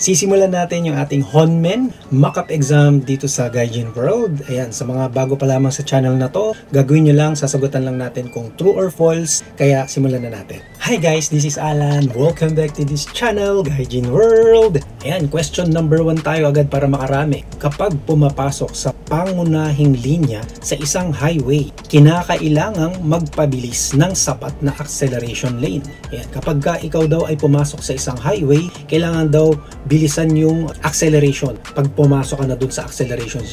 Sisimulan natin yung ating Honmen mock-up exam dito sa Gaijin World. Ayan, sa mga bago pa lamang sa channel na to, gagawin nyo lang, sasagutan lang natin kung true or false. Kaya simulan na natin. Hi guys, this is Alan. Welcome back to this channel, Gaijin World. Ayan, question number 1 tayo agad para makarami. Kapag pumapasok sa pangunahing linya sa isang highway, kinakailangang magpabilis ng sapat na acceleration lane. Ayan, kapag ikaw daw ay pumasok sa isang highway, kailangan daw bilisan yung acceleration. Pag pumasok ka na dun sa acceleration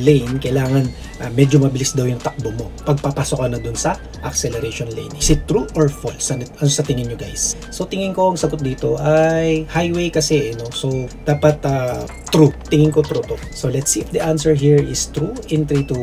lane, kailangan medyo mabilis daw yung takbo mo. Pag papasok ka na dun sa acceleration lane. Is it true or false? Ano sa tingin nyo guys? So tingin ko ang sagot dito ay highway kasi, no? So dapat true. Tingin ko true to. So let's see if the answer here is true. In 3, 2,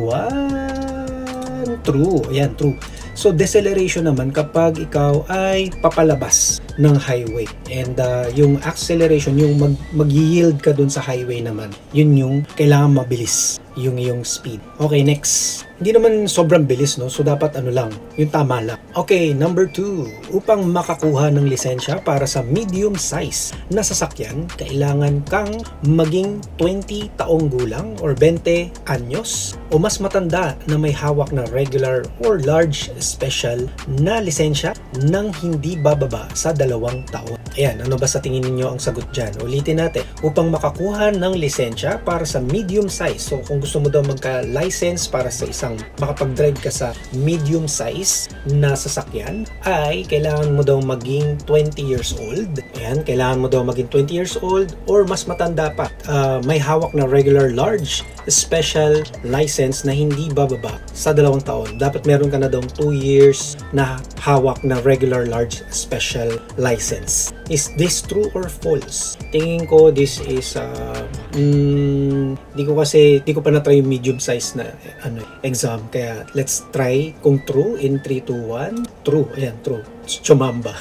1. True. Ayan, true. So deceleration naman kapag ikaw ay papalabas ng highway. And yung acceleration, yung mag-yield ka dun sa highway naman, yun yung kailangan mabilis yung iyong speed. Okay, next. Hindi naman sobrang bilis, no? So dapat ano lang, yung tama lang. Okay, number 2. Upang makakuha ng lisensya para sa medium size na sasakyan, kailangan kang maging 20 taong gulang or 20 anyos o mas matanda na may hawak na regular or large special na lisensya nang hindi bababa sa 2 taon. Ayan, ano ba sa tingin ninyo ang sagot dyan? Ulitin natin. Upang makakuha ng lisensya para sa medium size. So kung gusto mo daw magka-license para sa makapag-drive ka sa medium size na sasakyan, ay kailangan mo daw maging 20 years old. Ayan, kailangan mo daw maging 20 years old or mas matanda pa. May hawak na regular large special license na hindi bababa sa 2 taon. Dapat meron ka na daw 2 years na hawak na regular large special license. Is this true or false? Tingin ko this is di ko pa na-try yung medium size na exam, kaya let's try kung true. In 3, 2, 1. True. Ayan, true. Chumamba.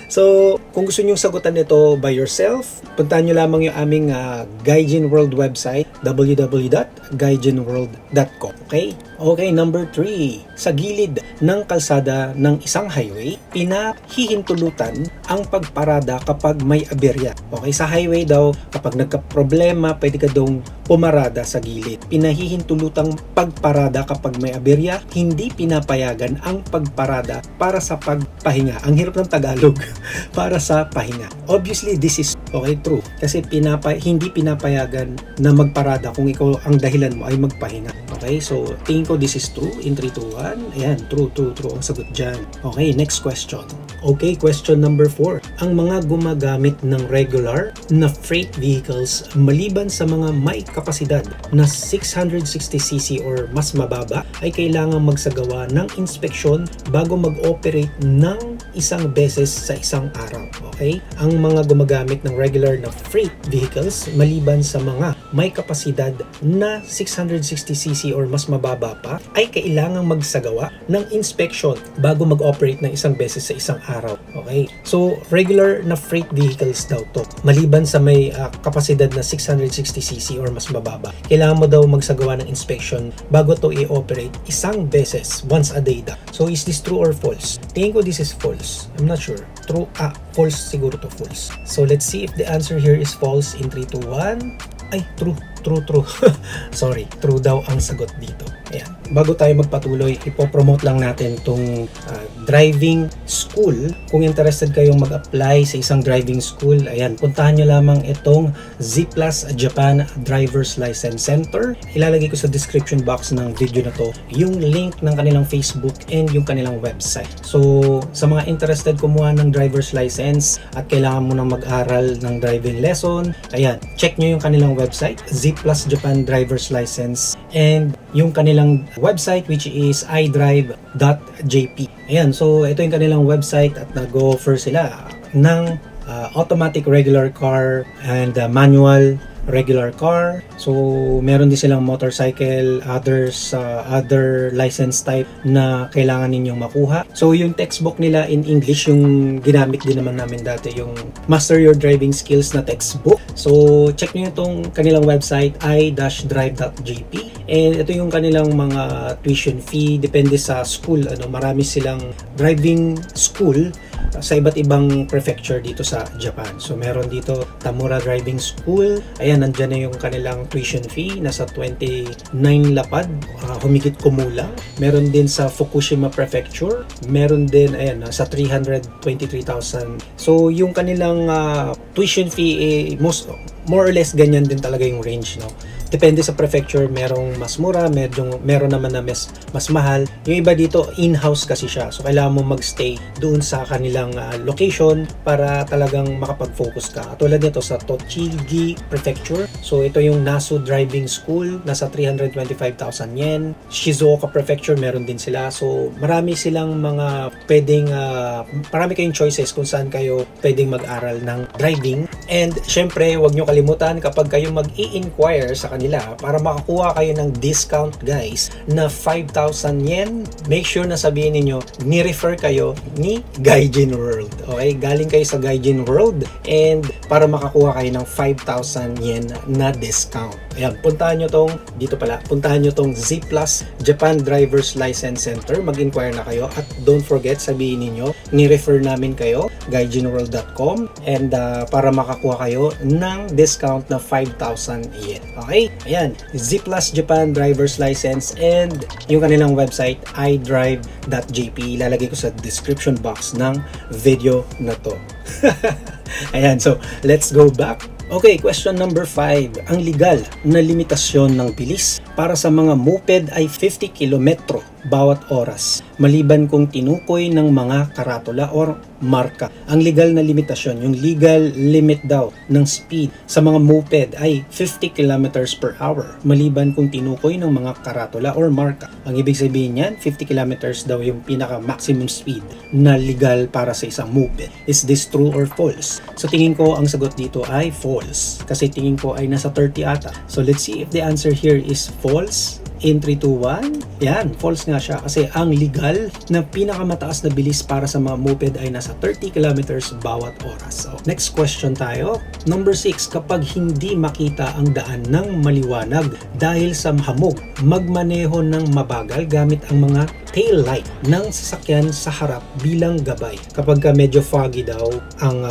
So, kung gusto nyo sagutan nito by yourself, puntahan nyo lamang yung aming Gaijin World website, www.gaijinworld.com. Okay? Okay, number 3. Sa gilid ng kalsada ng isang highway, pinahihintulutan ang pagparada kapag may aberya. Okay, sa highway daw, kapag nagka-problema, pwede ka daw pumarada sa gilid. Pinahihintulutang pagparada kapag may aberya, hindi pinapayagan ang pagparada para sa pagpahinga. Ang hirap ng Tagalog. Para sa pahinga. Obviously, this is okay, true. Kasi hindi pinapayagan na magparada kung ikaw ang dahilan mo ay magpahinga. Okay, so tingin ko this is true. In 3, 2, 1. Ayan, true ang sagot dyan. Okay, next question. Okay, question number 4. Ang mga gumagamit ng regular na freight vehicles maliban sa mga may kapasidad na 660cc or mas mababa ay kailangang magsagawa ng inspeksyon bago mag-operate ng isang beses sa isang araw. Okay? Ang mga gumagamit ng regular na freight vehicles maliban sa mga may kapasidad na 660cc or mas mababa pa ay kailangang magsagawa ng inspection bago mag-operate ng isang beses sa isang araw. Okay? So, regular na freight vehicles daw to. Maliban sa may kapasidad na 660cc or mas mababa, kailangan mo daw magsagawa ng inspection bago to i-operate isang beses, once a day daw. So, is this true or false? Tingin ko this is false. I'm not sure. True, false siguro to, false. So, let's see if the answer here is false. In 3, 2, 1. Ay, true. Sorry, true daw ang sagot dito. Ayan. Bago tayo magpatuloy, ipopromote lang natin itong driving school. Kung interested kayong mag-apply sa isang driving school, ayan, puntahan nyo lamang itong Zplus Japan Driver's License Center. Ilalagay ko sa description box ng video na to yung link ng kanilang Facebook and yung kanilang website. So, sa mga interested kumuha ng driver's license at kailangan mo nang mag-aral ng driving lesson, ayan, check nyo yung kanilang website, Zplus Japan Driver's License, and yung kanilang website which is idrive.jp. Ayan, so ito yung kanilang website at nag-offer sila ng automatic regular car and manual regular car. So, meron din silang motorcycle, other license type na kailangan ninyong makuha. So, yung textbook nila in English, yung ginamit din naman namin dati, yung Master Your Driving Skills na textbook. So, check nyo itong kanilang website, i-drive.jp. And ito yung kanilang mga tuition fee, depende sa school. Marami silang driving school sa iba't ibang prefecture dito sa Japan. So meron dito Tamura Driving School. Ayan, nandyan na yung kanilang tuition fee, nasa 29 lapad, humigit kumulang. Meron din sa Fukushima Prefecture, meron din ayan sa 323,000. So yung kanilang tuition fee more or less ganyan din talaga yung range, no? Depende sa prefecture, merong mas mura, meron naman na mas mahal. Yung iba dito, in-house kasi siya. So, kailangan mo magstay doon sa kanilang location para talagang makapag-focus ka. Tulad nito sa Tochigi Prefecture. So, ito yung Nasu Driving School, nasa 325,000 yen. Shizuoka Prefecture, meron din sila. So, marami silang mga pwedeng, marami kayong choices kung saan kayo pwedeng mag-aral ng driving. And, syempre, huwag nyo kalimutan kapag kayo mag-i-inquire sa kanila para makakuha kayo ng discount, guys, na 5,000 yen. Make sure na sabihin niyo ni-refer kayo ni Gaijin World. Okay? Galing kayo sa Gaijin World and para makakuha kayo ng 5,000 yen na discount. Ayan, puntahan nyo tong Z Plus Japan Driver's License Center. Mag-inquire na kayo at don't forget, sabihin niyo ni-refer namin kayo, gaijinworld.com, and para makakuha kayo ng discount na 5,000 yen. Okay? Ayan, Z Plus Japan Driver's License and yung kanilang website idrive.jp. Ilalagay ko sa description box ng video na to. Ayan, so let's go back. Okay, question number 5. Ang legal na limitasyon ng bilis para sa mga moped ay 50 km bawat oras, maliban kung tinukoy ng mga karatula or marka. Ang legal na limitasyon, yung legal limit daw ng speed sa mga moped ay 50 km per hour, maliban kung tinukoy ng mga karatula or marka. Ang ibig sabihin niyan, 50 km daw yung pinaka maximum speed na legal para sa isang moped. Is this true or false? So tingin ko ang sagot dito ay false, kasi tingin ko ay nasa 30 ata. So let's see if the answer here is false. In 3, 2, 1. Yan, false nga siya kasi ang legal na pinakamataas na bilis para sa mga moped ay nasa 30 kilometers bawat oras. So, next question tayo. Number 6, kapag hindi makita ang daan ng maliwanag dahil sa hamog, magmaneho ng mabagal gamit ang mga tail light ng sasakyan sa harap bilang gabay. Kapag medyo foggy daw ang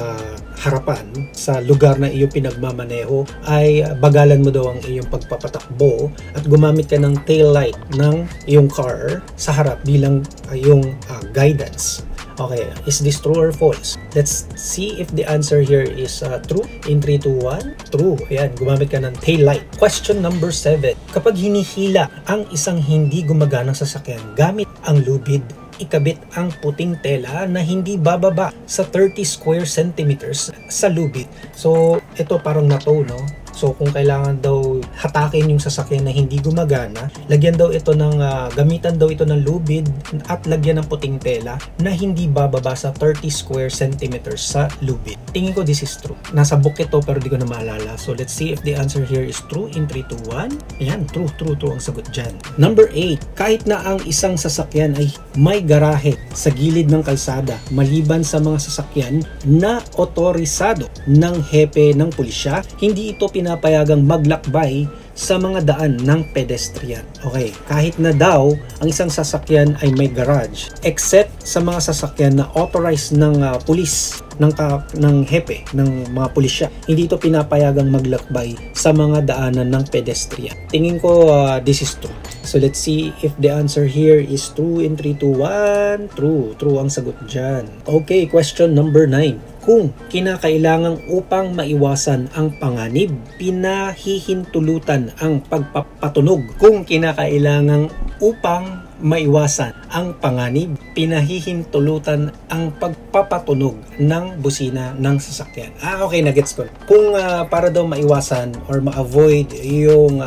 harapan sa lugar na iyong pinagmamaneho, ay bagalan mo daw ang iyong pagpapatakbo at gumamit ka ng tail light ng iyong car sa harap bilang iyong guidance. Okay, is this true or false? Let's see if the answer here is true. In 3, 2, 1. True. Ayan, gumamit ka ng tail light. Question number 7. Kapag hinihila ang isang hindi gumaganang sasakyan gamit ang lubid, ikabit ang puting tela na hindi bababa sa 30 square centimeters sa lubid. So, ito parang nato, no? So, kung kailangan daw hatakin yung sasakyan na hindi gumagana, lagyan daw ito ng, gamitan daw ito ng lubid at lagyan ng puting tela na hindi bababa sa 30 square centimeters sa lubid. Tingin ko this is true. Nasa book ito pero di ko na maalala. So, let's see if the answer here is true. In 3, 2, 1. Ayan, true ang sagot dyan. Number 8. Kahit na ang isang sasakyan ay may garahe sa gilid ng kalsada, maliban sa mga sasakyan na otorisado ng hepe ng pulisya, hindi ito pinapayagang maglakbay sa mga daan ng pedestrian. Okay, kahit na daw ang isang sasakyan ay may garage, except sa mga sasakyan na authorized ng pulis, ng hepe, ng mga pulisya, hindi ito pinapayagang maglakbay sa mga daanan ng pedestrian. Tingin ko this is true. So let's see if the answer here is true. In 3, 2, 1. True ang sagot dyan. Okay, question number 9. Kung kinakailangang upang maiwasan ang panganib, pinahihintulutan ang pagpapatunog. Kung kinakailangang upang maiwasan ang panganib, pinahihintulutan ang pagpapatunog ng busina ng sasakyan. Okay, na-gets ko. Kung para daw maiwasan or ma-avoid yung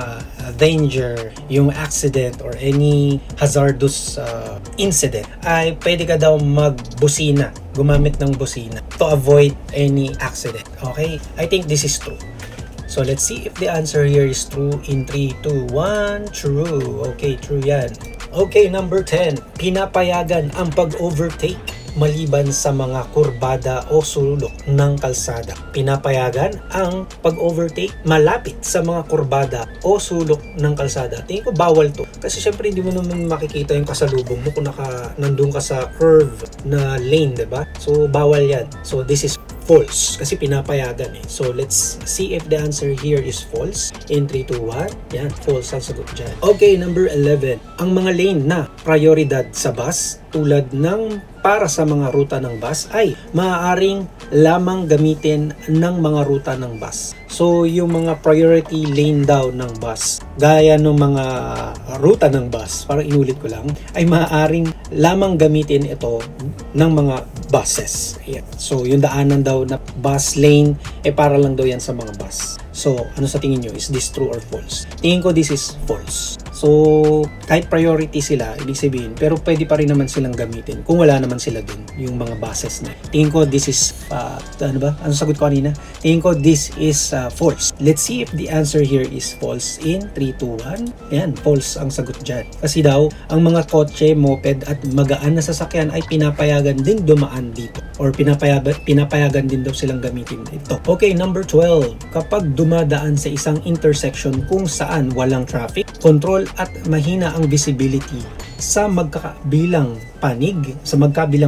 danger, yung accident or any hazardous incident, ay pwede ka daw magbusina, gumamit ng busina to avoid any accident. Okay? I think this is true. So let's see if the answer here is true. In 3, 2, 1. True. Okay, true yan. Okay, number 10. Pinapayagan ang pag-overtake maliban sa mga kurbada o sulok ng kalsada. Pinapayagan ang pag-overtake malapit sa mga kurbada o sulok ng kalsada. Tingin ko bawal to. Kasi syempre hindi mo naman makikita yung kasalubong mo kung nandun ka sa curve na lane, diba? So bawal yan. So this is false kasi pinapayagan eh. So let's see if the answer here is false. In 3, 2, 1. Yan, false ang sagot dyan. Okay, number 11. Ang mga lane na prioridad sa bus tulad ng para sa mga ruta ng bus ay maaaring lamang gamitin ng mga ruta ng bus. So yung mga priority lane daw ng bus, gaya ng mga ruta ng bus, parang inulit ko lang, ay maaaring lamang gamitin ito ng mga buses. Ayan. So yung daanan daw na bus lane, para lang daw yan sa mga bus. So ano sa tingin nyo? Is this true or false? Tingin ko this is false. So, kahit priority sila, ibig sabihin, pero pwede pa rin naman silang gamitin kung wala naman sila dun, yung mga buses na. Tingin ko this is, ano ba? Ano sagot ko kanina? Tingin ko this is false. Let's see if the answer here is false in 3, 2, 1. Yan, false ang sagot dyan. Kasi daw, ang mga kotse, moped at magaan na sasakyan ay pinapayagan din dumaan dito. Or pinapayagan din daw silang gamitin ito. Okay, number 12. Kapag dumadaan sa isang intersection kung saan walang traffic, control at mahina ang visibility sa magkabilang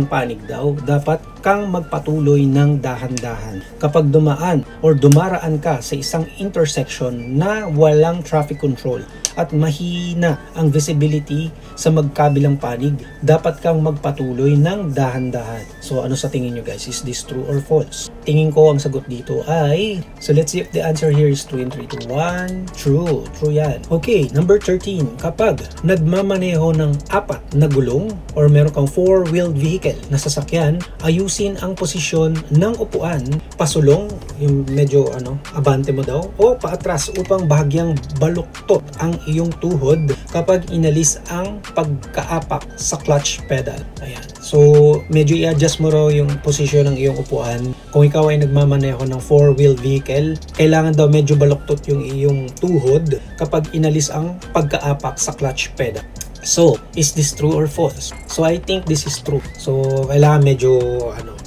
panig daw, dapat kang magpatuloy ng dahan-dahan. Kapag dumaan or dumaraan ka sa isang intersection na walang traffic control at mahina ang visibility sa magkabilang panig, dapat kang magpatuloy ng dahan-dahan. So ano sa tingin nyo guys? Is this true or false? Tingin ko ang sagot dito ay, so let's see if the answer here is true in 3, 2, 1. True. True yan. Okay, number 13. Kapag nagmamaneho ng 4 na gulong or meron kang 4-wheeled vehicle na sasakyan, ayusin ang posisyon ng upuan, pasulong, yung medyo abante mo daw, o paatras upang bahagyang baluktot ang iyong tuhod kapag inalis ang pagkaapak sa clutch pedal. Ayan. So, medyo i-adjust mo raw yung posisyon ng iyong upuan. Kung ikaw ay nagmamaneho ng 4-wheeled vehicle, kailangan daw medyo baluktot yung iyong tuhod kapag inalis ang pagkaapak sa clutch pedal. So, is this true or false? So, I think this is true. So, kailangan medyo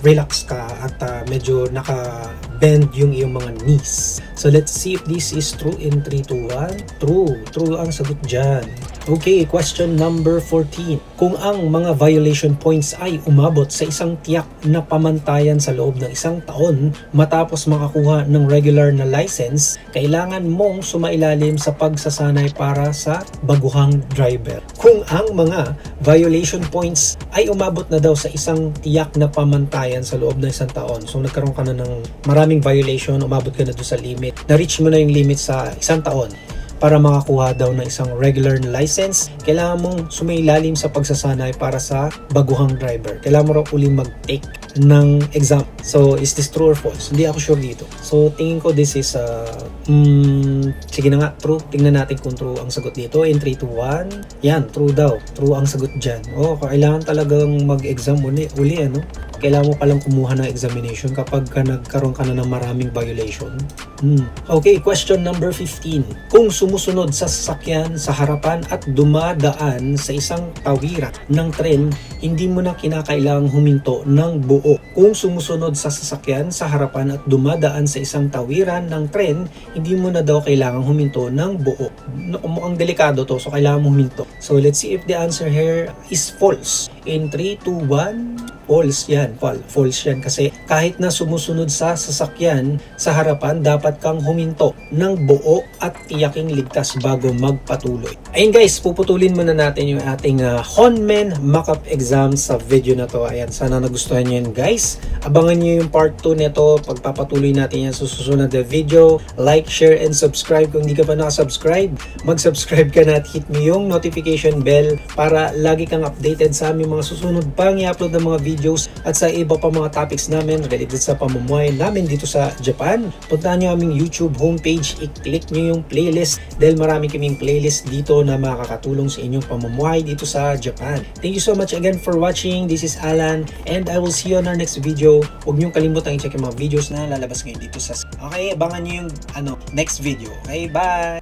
relax ka at medyo naka-bend yung iyong mga knees. So, let's see if this is true in 3, 2, 1. True. True ang sagot dyan. Okay, question number 14. Kung ang mga violation points ay umabot sa isang tiyak na pamantayan sa loob ng isang taon matapos makakuha ng regular na license, kailangan mong sumailalim sa pagsasanay para sa baguhang driver. Kung ang mga violation points ay umabot na daw sa isang tiyak na pamantayan sa loob ng isang taon, so nagkaroon ka na ng maraming violation, umabot ka na doon sa limit, na-reach mo na yung limit sa isang taon, para makakuha daw ng isang regular na license, kailangan mong sumailalim sa pagsasanay para sa baguhang driver. Kailangan mo raw uling mag-take ng exam. So, is this true or false? Hindi ako sure dito. So, tingin ko this is, sige na nga, true. Tingnan natin kung true ang sagot dito. In 3, 2, 1. Yan, true daw. True ang sagot dyan. Oh, kailangan talagang mag-exam uli, kailangan mo palang kumuha ng examination kapag nagkaroon ka na ng maraming violation. Okay, question number 15. Kung sumusunod sa sasakyan sa harapan at dumadaan sa isang tawiran ng tren, hindi mo na kinakailangang huminto ng buo. Kung sumusunod sa sasakyan sa harapan at dumadaan sa isang tawiran ng tren, hindi mo na daw kailangang huminto ng buo. Mukhang delikado to, so kailangan mo huminto. So let's see if the answer here is false. In 3, 2, 1. False yan. False yan kasi kahit na sumusunod sa sasakyan sa harapan, dapat kang huminto ng buo at tiyaking ligtas bago magpatuloy. Ayun guys, puputulin muna natin yung ating Honmen mock-up exam sa video na to. Ayan, sana nagustuhan nyo yun guys. Abangan nyo yung part 2 nito. Pagpapatuloy natin yan sa susunod na video. Like, share, and subscribe. Kung hindi ka pa nakasubscribe, mag-subscribe ka na at hit mo yung notification bell para lagi kang updated sa aming mga susunod pang i-upload ng mga videos at sa iba pa mga topics namin related sa pamumuhay namin dito sa Japan. Puntahan nyo aming YouTube homepage, i-click nyo yung playlist dahil marami kaming playlist dito na makakatulong sa inyong pamumuhay dito sa Japan. Thank you so much again for watching. This is Alan and I will see you on our next video. Huwag nyo kalimutan i-check yung mga videos na lalabas ngayon dito sa... Okay, abangan nyo yung next video. Okay, bye!